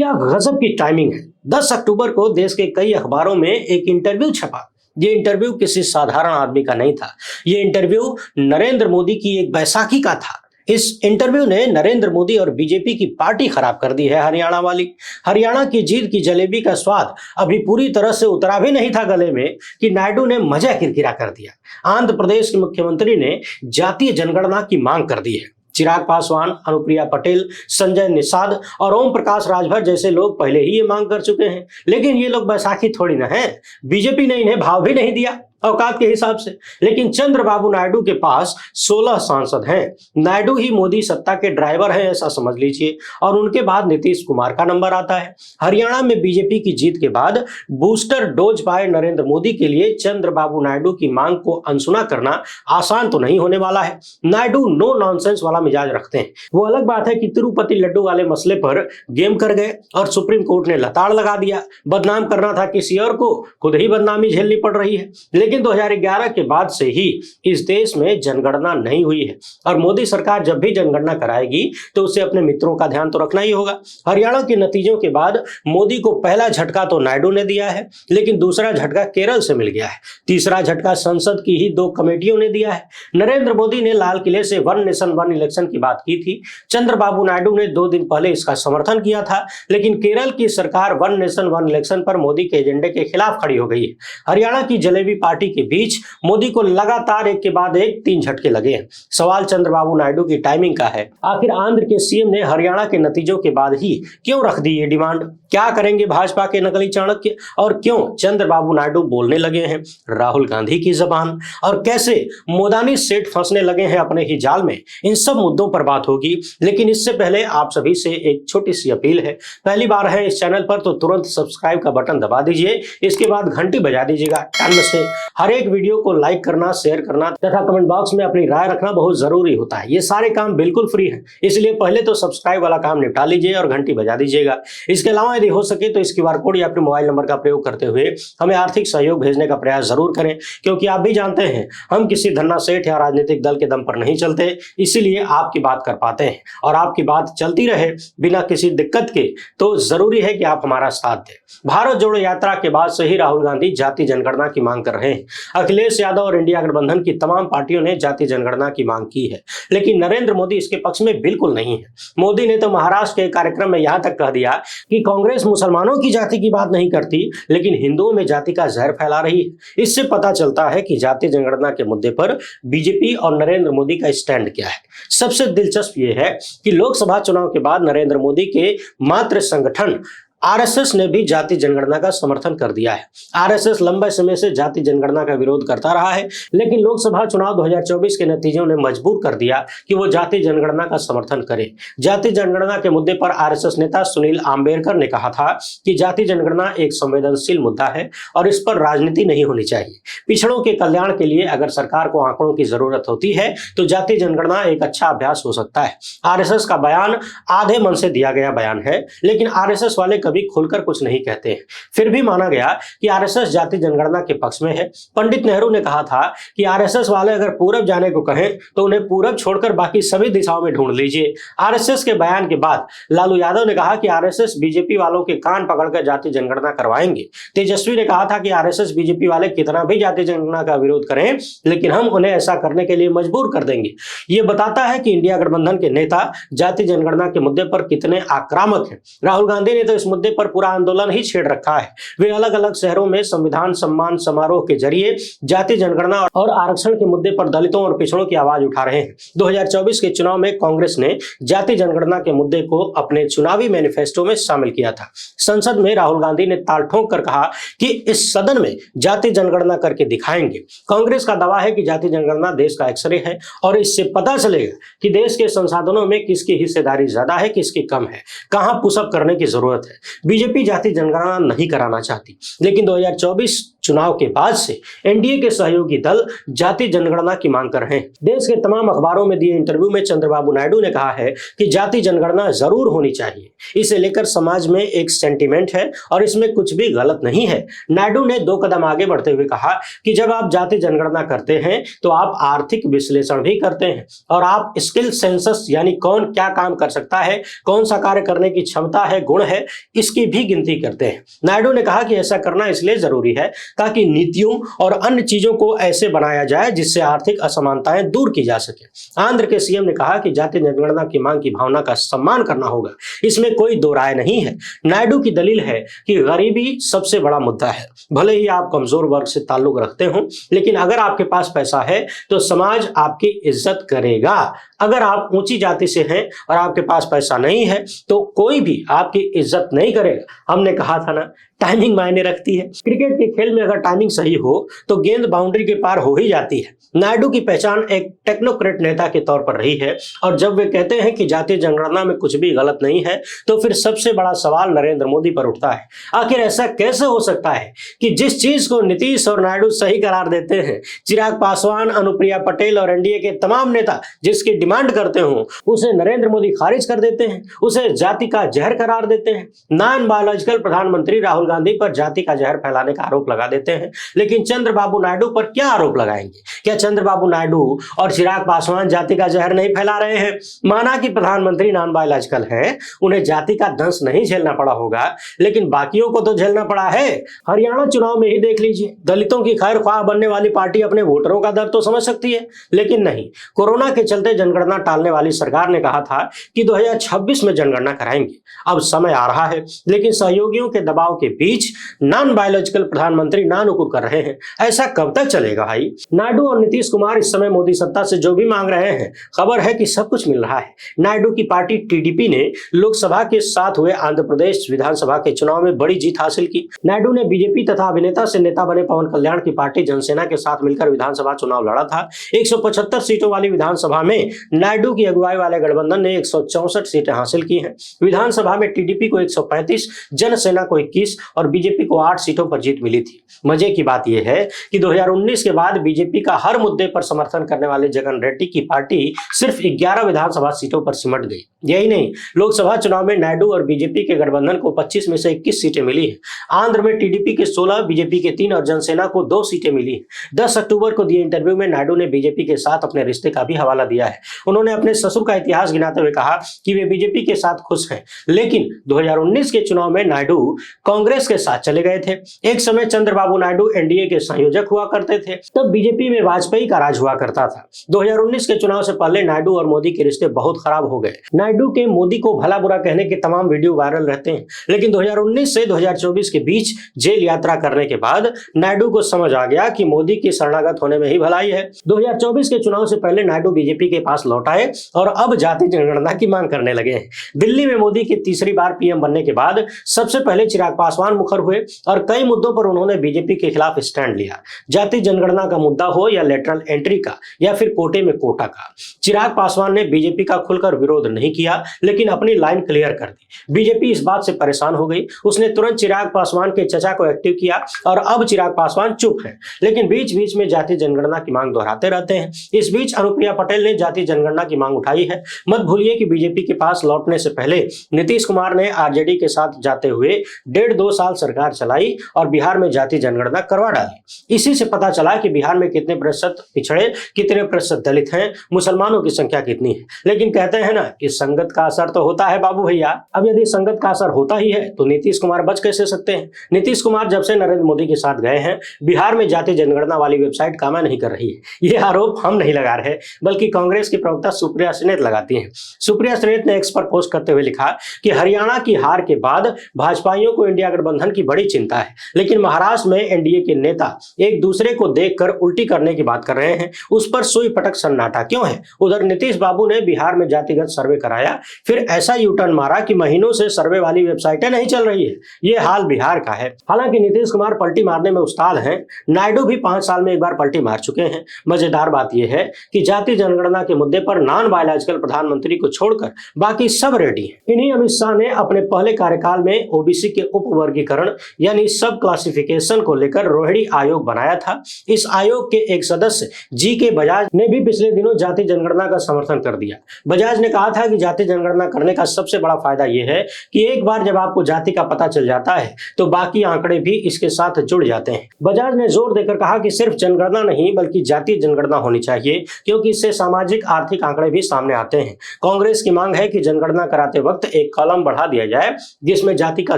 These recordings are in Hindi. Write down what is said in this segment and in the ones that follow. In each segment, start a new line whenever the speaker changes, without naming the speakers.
क्या गजब की टाइमिंग है। 10 अक्टूबर को देश के कई अखबारों में एक इंटरव्यू छपा। ये इंटरव्यू किसी साधारण आदमी का नहीं था। ये इंटरव्यू नरेंद्र मोदी की एक बैसाखी का था। इस इंटरव्यू ने नरेंद्र मोदी और बीजेपी की पार्टी खराब कर दी है हरियाणा वाली। हरियाणा की जीत की जलेबी का स्वाद अभी पूरी तरह से उतरा भी नहीं था गले में कि नायडू ने मजा किरकिरा कर दिया। आंध्र प्रदेश के मुख्यमंत्री ने जातीय जनगणना की मांग कर दी है। चिराग पासवान, अनुप्रिया पटेल, संजय निषाद और ओम प्रकाश राजभर जैसे लोग पहले ही ये मांग कर चुके हैं, लेकिन ये लोग बैसाखी थोड़ी ना है। बीजेपी ने इन्हें भाव भी नहीं दिया औकात के हिसाब से। लेकिन चंद्रबाबू नायडू के पास 16 सांसद हैं। नायडू ही मोदी सत्ता के ड्राइवर हैं, ऐसा समझ लीजिए। और उनके बाद नीतीश कुमार का नंबर आता है। हरियाणा में बीजेपी की जीत के बाद बूस्टर डोज पाए नरेंद्र मोदी के लिए चंद्रबाबू नायडू की मांग को अनसुना करना आसान तो नहीं होने वाला है। नायडू नो नॉनसेंस वाला मिजाज रखते हैं। वो अलग बात है कि तिरुपति लड्डू वाले मसले पर गेम कर गए और सुप्रीम कोर्ट ने लताड़ लगा दिया। बदनाम करना था किसी और को, खुद ही बदनामी झेलनी पड़ रही है। लेकिन 2011 के बाद से ही इस देश में जनगणना नहीं हुई है और मोदी सरकार जब भी जनगणना कराएगी तो उसे अपने मित्रों का ध्यान तो रखना ही होगा। हरियाणा के नतीजों के बाद मोदी को पहला झटका तो नायडू ने दिया है, लेकिन दूसरा झटका केरल से मिल गया है। तीसरा झटका संसद की ही 2 कमेटियों ने दिया है। नरेंद्र मोदी ने लाल किले से वन नेशन वन इलेक्शन की बात की थी। चंद्रबाबू नायडू ने 2 दिन पहले इसका समर्थन किया था, लेकिन केरल की सरकार वन नेशन वन इलेक्शन पर मोदी के एजेंडे के खिलाफ खड़ी हो गई है। हरियाणा की जलेबी पार्टी के बीच मोदी को लगातार एक के बाद एक 3 झटके लगे हैं। सवाल चंद्रबाबू नायडू की टाइमिंग का है। आखिर आंध्र के सीएम ने हरियाणा के नतीजों के बाद ही क्यों रख दी ये डिमांड? क्या करेंगे भाजपा के नकली चाणक्य और क्यों चंद्रबाबू नायडू बोलने लगे हैं राहुल गांधी की जबान, और कैसे मोदानी सेठ फंसने लगे हैं अपने ही जाल में? इन सब मुद्दों पर बात होगी, लेकिन इससे पहले आप सभी से एक छोटी सी अपील है। पहली बार है इस चैनल पर तो तुरंत सब्सक्राइब का बटन दबा दीजिए, इसके बाद घंटी बजा दीजिएगा टन से। हर एक वीडियो को लाइक करना, शेयर करना तथा कमेंट बॉक्स में अपनी राय रखना बहुत जरूरी होता है। ये सारे काम बिल्कुल फ्री है, इसलिए पहले तो सब्सक्राइब वाला काम निपटा लीजिए और घंटी बजा दीजिएगा। इसके अलावा यदि हो सके तो इस क्यूआर कोड या अपने मोबाइल नंबर का प्रयोग करते हुए हमें आर्थिक सहयोग भेजने का प्रयास जरूर करें, क्योंकि आप भी जानते हैं हम किसी धन्ना सेठ या राजनीतिक दल के दम पर नहीं चलते, इसीलिए आपकी बात कर पाते हैं। और आपकी बात चलती रहे बिना किसी दिक्कत के, तो जरूरी है कि आप हमारा साथ दें। भारत जोड़ो यात्रा के बाद से ही राहुल गांधी जाति जनगणना की मांग कर रहे हैं। अखिलेश यादव और इंडिया गठबंधन की तमाम पार्टियों ने जाति जनगणना की मांग की है, लेकिन नरेंद्र मोदी इसके पक्ष में बिल्कुल नहीं है। मोदी ने तो महाराष्ट्र के कार्यक्रम में यहां तक कह दिया कि कांग्रेस मुसलमानों की जाति की बात नहीं करती, लेकिन हिंदुओं में जाति का जहर फैला रही है। इससे पता चलता है कि जाति जनगणना के मुद्दे पर बीजेपी और नरेंद्र मोदी का स्टैंड क्या है। सबसे दिलचस्प यह है कि लोकसभा चुनाव के बाद नरेंद्र मोदी के मातृ संगठन आरएसएस ने भी जाति जनगणना का समर्थन कर दिया है। आरएसएस लंबे समय से जाति जनगणना का विरोध करता रहा है, लेकिन लोकसभा चुनाव 2024 के नतीजों ने मजबूर कर दिया कि वो जाति जनगणना का समर्थन करे। जाति जनगणना के मुद्दे पर आरएसएस नेता सुनील आम्बेडकर ने कहा था कि जाति जनगणना एक संवेदनशील मुद्दा है और इस पर राजनीति नहीं होनी चाहिए। पिछड़ों के कल्याण के लिए अगर सरकार को आंकड़ों की जरूरत होती है तो जाति जनगणना एक अच्छा अभ्यास हो सकता है। आरएसएस का बयान आधे मन से दिया गया बयान है, लेकिन आरएसएस वाले भी खुलकर कुछ नहीं कहते हैं। फिर भी माना गया कि आरएसएस जाति जनगणना के पक्ष में है। पंडित नेहरू ने कहा था कि आरएसएस वाले अगर पूरब जाने को कहें तो उन्हें पूरब छोड़कर बाकी सभी दिशाओं में ढूंढ लीजिए। आरएसएस के बयान के बाद लालू यादव ने कहा कि आरएसएस बीजेपी वालों के कान पकड़कर जाति जनगणना करवाएंगे। तेजस्वी ने कहा था कि आरएसएस बीजेपी वाले कितना भी जाति जनगणना का विरोध करें, लेकिन हम उन्हें ऐसा करने के लिए मजबूर कर देंगे। यह बताता है कि इंडिया गठबंधन के नेता जाति जनगणना के मुद्दे पर कितने आक्रामक हैं। राहुल गांधी ने तो इस मुद्दे पर पूरा आंदोलन ही छेड़ रखा है। वे अलग अलग शहरों में संविधान सम्मान समारोह के जरिए जाति जनगणना और आरक्षण के मुद्दे पर दलितों और पिछड़ों की आवाज उठा रहे हैं। 2024 के चुनाव में कांग्रेस ने जाति जनगणना के मुद्दे को अपने चुनावी मैनिफेस्टो में शामिल किया था। संसद में राहुल गांधी ने ताल ठोक कर कहा कि इस सदन में जाति जनगणना करके दिखाएंगे। कांग्रेस का दावा है कि जाति जनगणना देश का एक्सरे है और इससे पता चलेगा कि देश के संसाधनों में किसकी हिस्सेदारी ज्यादा है, किसकी कम है, कहां पुशअप करने की जरूरत है। बीजेपी जाति जनगणना नहीं कराना चाहती, लेकिन 2024 चुनाव के बाद से एनडीए के सहयोगी दल जाति जनगणना की मांग कर रहे हैं। देश के तमाम अखबारों में दिए इंटरव्यू में चंद्रबाबू नायडू ने कहा है कि जाति जनगणना जरूर होनी चाहिए। इसे लेकर समाज में एक सेंटीमेंट है और इसमें कुछ भी गलत नहीं है। नायडू ने 2 कदम आगे बढ़ते हुए कहा कि जब आप जाति जनगणना करते हैं तो आप आर्थिक विश्लेषण भी करते हैं और आप स्किल सेंसस यानी कौन क्या काम कर सकता है, कौन सा कार्य करने की क्षमता है, गुण है, इसकी भी गिनती करते हैं। नायडू ने कहा कि ऐसा करना इसलिए जरूरी है ताकि नीतियों और अन्य चीजों को ऐसे बनाया जाए जिससे आर्थिक असमानताएं दूर की जा सके। आंध्र के सीएम ने कहा कि जाति जनगणना की मांग की भावना का सम्मान करना होगा, इसमें कोई दो राय नहीं है। नायडू की दलील है कि गरीबी सबसे बड़ा मुद्दा है। भले ही आप कमजोर वर्ग से ताल्लुक रखते हो, लेकिन अगर आपके पास पैसा है तो समाज आपकी इज्जत करेगा। अगर आप ऊंची जाति से हैं और आपके पास पैसा नहीं है तो कोई भी आपकी इज्जत नहीं करेगा। हमने कहा था ना, टाइमिंग मायने रखती है। क्रिकेट के खेल में अगर टाइमिंग सही हो तो गेंद बाउंड्री के पार हो ही जाती है। नायडू की पहचान एक टेक्नोक्रेट नेता के तौर पर रही है और जब वे कहते हैं कि जातीय जनगणना में कुछ भी गलत नहीं है तो फिर सबसे बड़ा सवाल नरेंद्र मोदी पर उठता है। आखिर ऐसा कैसे हो सकता है कि जिस चीज को नीतीश और नायडू सही करार देते हैं, चिराग पासवान, अनुप्रिया पटेल और एनडीए के तमाम नेता जिसकी डिमांड करते हो, उसे नरेंद्र मोदी खारिज कर देते हैं, उसे जाति का जहर करार देते हैं। नॉन बायोलॉजिकल प्रधानमंत्री राहुल गांधी पर जाति का जहर फैलाने का आरोप लगा देते हैं, लेकिन चंद्रबाबू नायडू पर क्या आरोप लगाएंगे? क्या चंद्रबाबू नायडू और चिराग पासवान जाति का जहर नहीं फैला रहे हैं? माना कि प्रधानमंत्री नॉन बायोलॉजिकल है, उन्हें जाति का दंश नहीं झेलना पड़ा होगा, लेकिन बाकियों को तो झेलना पड़ा है। हरियाणा चुनाव में ही देख लीजिए, दलितों की खैर ख्वाह बनने वाली पार्टी अपने वोटरों का दर्द तो समझ सकती है, लेकिन नहीं। कोरोना के चलते जनगणना टालने वाली सरकार ने कहा था कि 2026 में जनगणना कराएंगे। अब समय आ रहा है, लेकिन सहयोगियों के दबाव के बीच नॉन बायोलॉजिकल प्रधानमंत्री नानुकुर कर रहे हैं। ऐसा कब तक चलेगा भाई? नायडू और नीतीश कुमार इस समय मोदी सत्ता से जो भी मांग रहे हैं, खबर है कि सब कुछ मिल रहा है। नायडू की पार्टी टीडीपी ने लोकसभा के साथ हुए आंध्र प्रदेश विधानसभा के चुनाव में बड़ी जीत हासिल की। नायडू ने बीजेपी तथा अभिनेता से नेता बने पवन कल्याण की पार्टी जनसेना के साथ मिलकर विधानसभा चुनाव लड़ा था। 175 सीटों वाली विधानसभा में नायडू की अगुवाई वाले गठबंधन ने 164 सीटें हासिल की हैं। विधानसभा में टीडीपी को 135, जनसेना को 21 और बीजेपी को 8 सीटों पर जीत मिली थी। मजे की बात यह है कि 2019 के बाद बीजेपी का हर मुद्दे पर समर्थन करने वाले जगन रेड्डी की पार्टी सिर्फ 11 विधानसभा सीटों पर सिमट गई। यही नहीं, लोकसभा चुनाव में नायडू और बीजेपी के गठबंधन को 25 में से 21 सीटें मिली है। आंध्र में टीडीपी के 16, बीजेपी के 3 और जनसेना को 2 सीटें मिली है। 10 अक्टूबर को दिए इंटरव्यू में नायडू ने बीजेपी के साथ अपने रिश्ते का भी हवाला दिया है। उन्होंने अपने ससुर का इतिहास गिनाते हुए कहा कि वे बीजेपी के साथ खुश हैं, लेकिन 2019 के चुनाव में नायडू कांग्रेस के साथ चले गए थे। एक समय चंद्रबाबू नायडू एनडीए के संयोजक हुआ करते थे, तब बीजेपी में वाजपेयी का राज हुआ करता था। 2019 के चुनाव से पहले नायडू और मोदी के रिश्ते बहुत खराब हो गए। नायडू के मोदी को भला बुरा कहने के तमाम वीडियो वायरल रहते हैं, लेकिन 2019 से 2024 के बीच जेल यात्रा करने के बाद नायडू को समझ आ गया कि मोदी के शरणागत होने में ही भलाई है। 2024 के चुनाव से पहले नायडू बीजेपी के पास लौट आए और अब जाति जनगणना की मांग करने लगे हैं। दिल्ली में मोदी की तीसरी बार पीएम बनने के बाद सबसे पहले चिराग पासवान मुखर हुए और कई मुद्दों पर उन्होंने बीजेपी के खिलाफ स्टैंड लिया। जाति जनगणना का मुद्दा हो या लेटरल एंट्री का या फिर कोटे में कोटा का, चिराग पासवान ने बीजेपी का खुलकर विरोध नहीं किया, लेकिन अपनी लाइन क्लियर कर दी। बीजेपी इस बात से परेशान हो गई, उसने तुरंत चिराग पासवान के चचा को एक्टिव किया और अब चिराग पासवान चुप है, लेकिन बीच बीच में जाति जनगणना की मांग दोहराते रहते हैं। इस बीच अनुप्रिया पटेल ने जाति जनगणना की मांग उठाई है। मत भूलिए कि बीजेपी के पास लौटने से पहले नीतीश कुमार ने आरजेडी के साथ जाते हुए 1.5-2 साल सरकार चलाई और बिहार में जाति जनगणना करवा डाली। इसी से पता चला कि बिहार में कितने प्रतिशत पिछड़े, कितने प्रतिशत दलित हैं, मुसलमानों की संख्या कितनी है। लेकिन कहते हैं ना कि संगत का असर तो होता है बाबू भैया। अब यदि संगत का असर होता ही है तो नीतीश कुमार बच कैसे सकते हैं? नीतीश कुमार जब से नरेंद्र मोदी के साथ गए हैं, बिहार में जाति जनगणना वाली वेबसाइट काम नहीं कर रही है। ये आरोप हम नहीं लगा रहे, बल्कि कांग्रेस की प्रवक्ता सुप्रिया सुले लगाती हैं। सुप्रिया सुले ने एक्स पर पोस्ट करते हुए लिखा कि हरियाणा की हार के बाद भाजपाइयों को इंडिया गठबंधन की बड़ी चिंता है, लेकिन महाराष्ट्र में एनडीए के नेता एक दूसरे को देखकर उल्टी करने की बात कर रहे हैं, उस पर सुई पटक सन्नाटा क्यों है? उधर नीतीश बाबू ने बिहार में जातिगत सर्वे कराया, फिर ऐसा यूटर्न मारा कि महीनों से सर्वे वाली वेबसाइटें नहीं चल रही है। ये हाल बिहार का है। हालांकि नीतीश कुमार पलटी मारने में उस्ताद हैं, नायडू भी 5 साल में एक बार पलटी मार चुके हैं। मजेदार बात यह है कि जाति जनगणना के मुद्दे पर नॉन बायोलॉजिकल प्रधानमंत्री को छोड़कर बाकी सब रेडी हैं। इन्हीं अमित शाह ने अपने पहले कार्यकाल में ओबीसी के उपवर्गीकरण यानी सब क्लासिफिकेशन को लेकर रोहिणी आयोग बनाया था। इस आयोग के एक सदस्य जी.के. बजाज ने भी पिछले दिनों जाति जनगणना का समर्थन कर दिया। बजाज ने कहा था कि जाति जनगणना करने का सबसे बड़ा फायदा यह है कि एक बार जब आपको जाति का पता चल जाता है तो बाकी आंकड़े भी इसके साथ जुड़ जाते हैं। बजाज ने जोर देकर कहा कि सिर्फ जनगणना नहीं बल्कि जातीय जनगणना होनी चाहिए, क्योंकि इससे सामाजिक आर्थिक आंकड़े भी सामने आते हैं। कांग्रेस की मांग है कि जनगणना कराते वक्त एक कॉलम बढ़ा दिया जाए जिसमें जाति का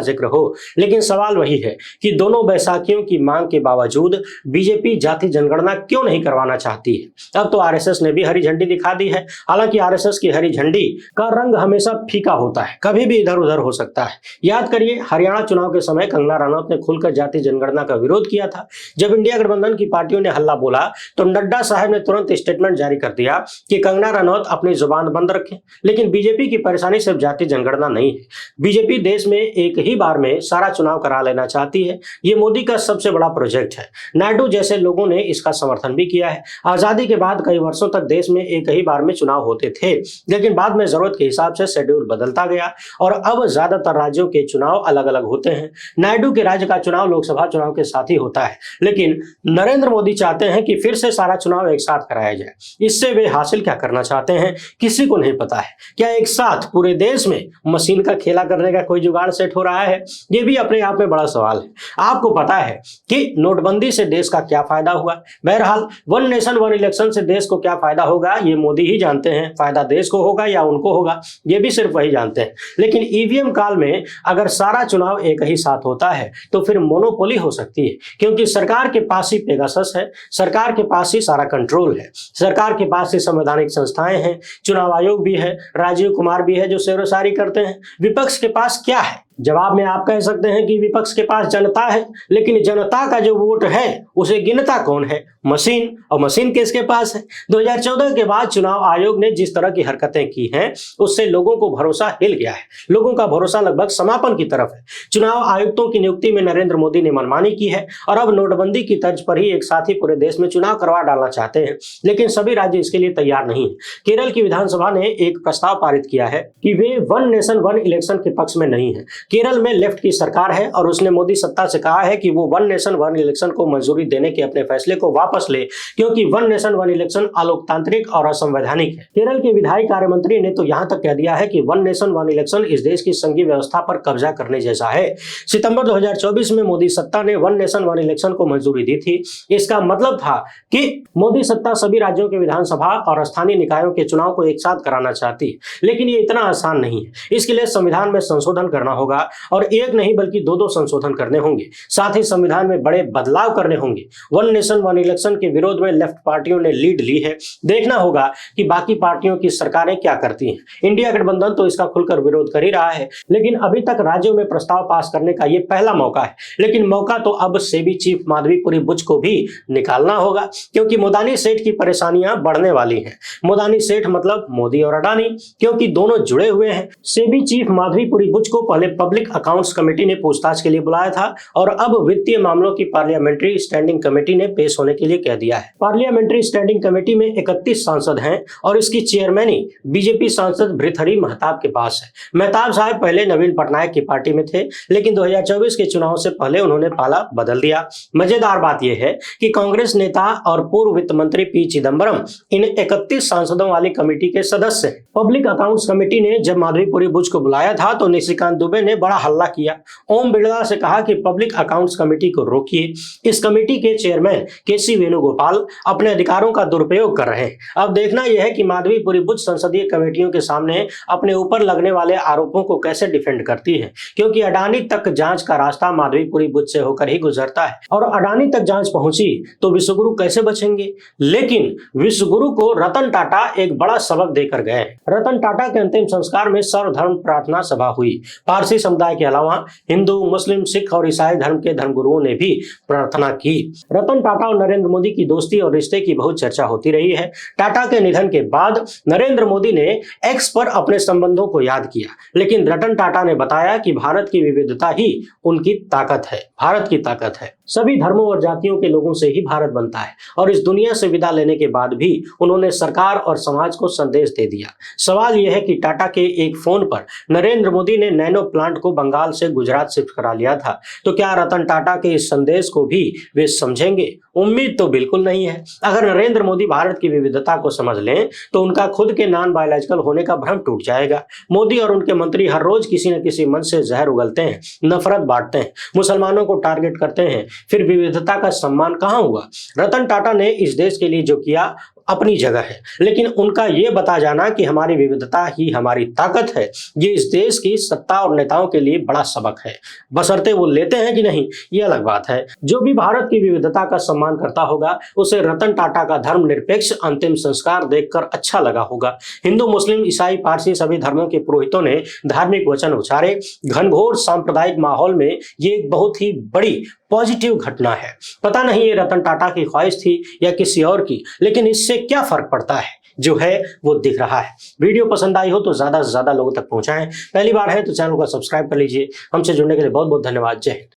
जिक्र हो, लेकिन सवाल वही है कि दोनों बैसाखियों की मांग के बावजूद बीजेपी जाति जनगणना क्यों नहीं करवाना चाहती है। अब तो आरएसएस ने भी हरी झंडी दिखा दी है। हालांकि आरएसएस की हरी झंडी का रंग हमेशा फीका होता है, कभी भी इधर उधर हो सकता है। याद करिए, हरियाणा चुनाव के समय कंगना रनौत ने खुलकर जाति जनगणना का विरोध किया था। जब इंडिया गठबंधन की पार्टियों ने हल्ला बोला तो नड्डा साहब ने तुरंत स्टेटमेंट जारी कर दिया कि कंगना रनौत अपनी जुबान बंद रखें। लेकिन बीजेपी की परेशानी सिर्फ जाति जनगणना नहीं है। बीजेपी देश में एक ही बार में सारा चुनाव करा लेना चाहती है। ये मोदी का सबसे बड़ा प्रोजेक्ट है। नायडू जैसे लोगों ने इसका समर्थन भी किया है। आजादी के बाद कई वर्षों तक देश में एक ही बार में चुनाव होते थे, लेकिन बाद में जरूरत के हिसाब से शेड्यूल बदलता गया और अब ज्यादातर राज्यों के चुनाव अलग अलग होते हैं। नायडू के राज्य का चुनाव लोकसभा चुनाव के साथ ही होता है, लेकिन नरेंद्र मोदी चाहते हैं कि फिर से सारा चुनाव एक साथ कराया जाए। इससे वे हासिल क्या करना चाहते हैं किसी को नहीं पता है। क्या एक साथ पूरे देश में मशीन का खेला करने का कोई जुगाड़ सेट हो रहा है? ये भी अपने आप में बड़ा सवाल है। आपको पता है कि नोटबंदी से देश का क्या फायदा हुआ? बहरहाल, वन नेशन वन इलेक्शन से देश को क्या फायदा होगा ये मोदी ही जानते हैं। फायदा देश को होगा या उनको होगा ये भी सिर्फ वही जानते हैं। लेकिन ईवीएम काल में अगर सारा चुनाव एक ही साथ होता है तो फिर मोनोपोली हो सकती है, क्योंकि सरकार के पास ही पेगासस है, सरकार के पास ही सारा कंट्रोल है, सरकार के पास ही संवैधानिक संस्थाएं हैं, चुनाव आयोग भी है, राजीव कुमार भी है जो शेरोशारी करते हैं। विपक्ष के पास क्या है? जवाब में आप कह सकते हैं कि विपक्ष के पास जनता है, लेकिन जनता का जो वोट है उसे गिनता कौन है? मशीन। और मशीन किसके पास है? 2014 के बाद चुनाव आयोग ने जिस तरह की हरकतें की हैं उससे लोगों को भरोसा हिल गया है। लोगों का भरोसा लगभग समापन की तरफ है। चुनाव आयुक्तों की नियुक्ति में नरेंद्र मोदी ने मनमानी की है और अब नोटबंदी की तर्ज पर ही एक साथ ही पूरे देश में चुनाव करवा डालना चाहते हैं, लेकिन सभी राज्य इसके लिए तैयार नहीं है। केरल की विधानसभा ने एक प्रस्ताव पारित किया है कि way one nation one election के पक्ष में नहीं है। केरल में लेफ्ट की सरकार है और उसने मोदी सत्ता से कहा है कि वो वन नेशन वन इलेक्शन को मंजूरी देने के अपने फैसले को वापस ले, क्योंकि वन नेशन वन इलेक्शन अलोकतांत्रिक और असंवैधानिक है। केरल के विधायी कार्य मंत्री ने तो यहां तक कह दिया है कि वन नेशन वन इलेक्शन इस देश की संघीय व्यवस्था पर कब्जा करने जैसा है। सितंबर 2024 में मोदी सत्ता ने वन नेशन वन इलेक्शन को मंजूरी दी थी। इसका मतलब था कि मोदी सत्ता सभी राज्यों के विधानसभा और स्थानीय निकायों के चुनाव को एक साथ कराना चाहती है, लेकिन ये इतना आसान नहीं है। इसके लिए संविधान में संशोधन करना होगा और एक नहीं बल्कि दो संशोधन करने होंगे। साथ ही संविधान में बड़े बदलाव करने होंगे। वन नेशन वन इलेक्शन के विरोध में लेफ्ट पार्टियों ने लीड ली है। देखना होगा कि बाकी पार्टियों की सरकारें क्या करती हैं। इंडिया गठबंधन तो इसका खुलकर विरोध कर ही रहा है, लेकिन अभी तक राज्यों में प्रस्ताव पास करने का ये पहला मौका है। लेकिन मौका तो अब सेबी चीफ माधवीपुरी बुच को भी निकालना होगा, क्योंकि मोदानी सेठ की परेशानियां बढ़ने वाली हैं। मोदानी सेठ मतलब मोदी और अडानी, क्योंकि दोनों जुड़े हुए हैं। सेबी चीफ माधवीपुरी बुच को पहले पब्लिक अकाउंट्स कमेटी ने पूछताछ के लिए बुलाया था और अब वित्तीय मामलों की पार्लियामेंट्री स्टैंडिंग कमेटी ने पेश होने के लिए कह दिया है। पार्लियामेंट्री स्टैंडिंग कमेटी में 31 सांसद हैं और इसकी चेयरमैनी बीजेपी सांसद भृतहरि महताब के पास है। महताब साहब पहले नवीन पटनायक की पार्टी में थे, लेकिन 2024 के चुनाव से पहले उन्होंने पाला बदल दिया। मजेदार बात यह है कि कांग्रेस नेता और पूर्व वित्त मंत्री पी चिदम्बरम इन 31 सांसदों वाली कमेटी के सदस्य हैं। पब्लिक अकाउंट्स कमेटी ने जब माधवीपुरी बुच को बुलाया था तो निशिकांत दुबे ने बड़ा हल्ला किया। ओम बिड़ला से कहा कि पब्लिक अकाउंट्स कमेटी को रोकिए। इस कमेटी के चेयरमैन केसी वेणुगोपाल अपने अधिकारों का दुरुपयोग कर रहे हैं। अब देखना यह है कि माधवीपुरी बुच संसदीय कमेटियों के सामने अपने ऊपर लगने वाले आरोपों को कैसे डिफेंड करती है, क्योंकि अडानी तक जांच का रास्ता माधवीपुरी बुच से होकर ही गुजरता है और अडानी तक जांच पहुंची तो विश्वगुरु कैसे बचेंगे। लेकिन विश्वगुरु को रतन टाटा एक बड़ा सबक देकर गए। रतन टाटा के अंतिम संस्कार में सर्वधर्म प्रार्थना सभा हुई। पारसी समुदाय के अलावा हिंदू, मुस्लिम, सिख और ईसाई धर्म के धर्मगुरुओं ने भी प्रार्थना की। रतन टाटा और नरेंद्र मोदी की दोस्ती और रिश्ते की बहुत चर्चा होती रही है। टाटा के निधन के बाद नरेंद्र मोदी ने एक्स पर अपने संबंधों को याद किया, लेकिन रतन टाटा ने बताया कि भारत की विविधता ही उनकी ताकत है, भारत की ताकत है। सभी धर्मों और जातियों के लोगों से ही भारत बनता है और इस दुनिया से विदा लेने के बाद भी उन्होंने सरकार और समाज को संदेश दे दिया। सवाल यह है कि टाटा के एक फोन पर नरेंद्र मोदी ने नैनो प्लांट प्लांट को बंगाल से गुजरात शिफ्ट करा लिया था, तो क्या रतन टाटा के इस संदेश को भी वे समझेंगे? उम्मीद तो बिल्कुल नहीं है। अगर नरेंद्र मोदी भारत की विविधता को समझ लें तो उनका खुद के नॉन बायोलॉजिकल होने का भ्रम टूट जाएगा। मोदी और उनके मंत्री हर रोज किसी न किसी मन से जहर उगलते हैं, नफरत बांटते हैं, मुसलमानों को टारगेट करते हैं, फिर विविधता का सम्मान कहां हुआ? रतन टाटा ने इस देश के लिए जो किया अपनी जगह है, लेकिन उनका यह बता जाना कि हमारी विविधता ही हमारी ताकत है, ये इस देश की सत्ता और नेताओं के लिए बड़ा सबक है। बशर्ते वो लेते हैं कि नहीं, ये अलग बात है। जो भी भारत की विविधता का सम्मान करता होगा उसे रतन टाटा का धर्मनिरपेक्ष अंतिम संस्कार देखकर अच्छा लगा होगा। हिंदू, मुस्लिम, ईसाई, पारसी सभी धर्मों के पुरोहितों ने धार्मिक वचन उच्चारे। घनघोर सांप्रदायिक माहौल में ये एक बहुत ही बड़ी पॉजिटिव घटना है। पता नहीं ये रतन टाटा की ख्वाहिश थी या किसी और की, लेकिन इससे क्या फर्क पड़ता है, जो है वो दिख रहा है। वीडियो पसंद आई हो तो ज्यादा से ज्यादा लोगों तक पहुंचाएं। पहली बार है तो चैनल को सब्सक्राइब कर लीजिए। हमसे जुड़ने के लिए बहुत बहुत धन्यवाद। जय हिंद।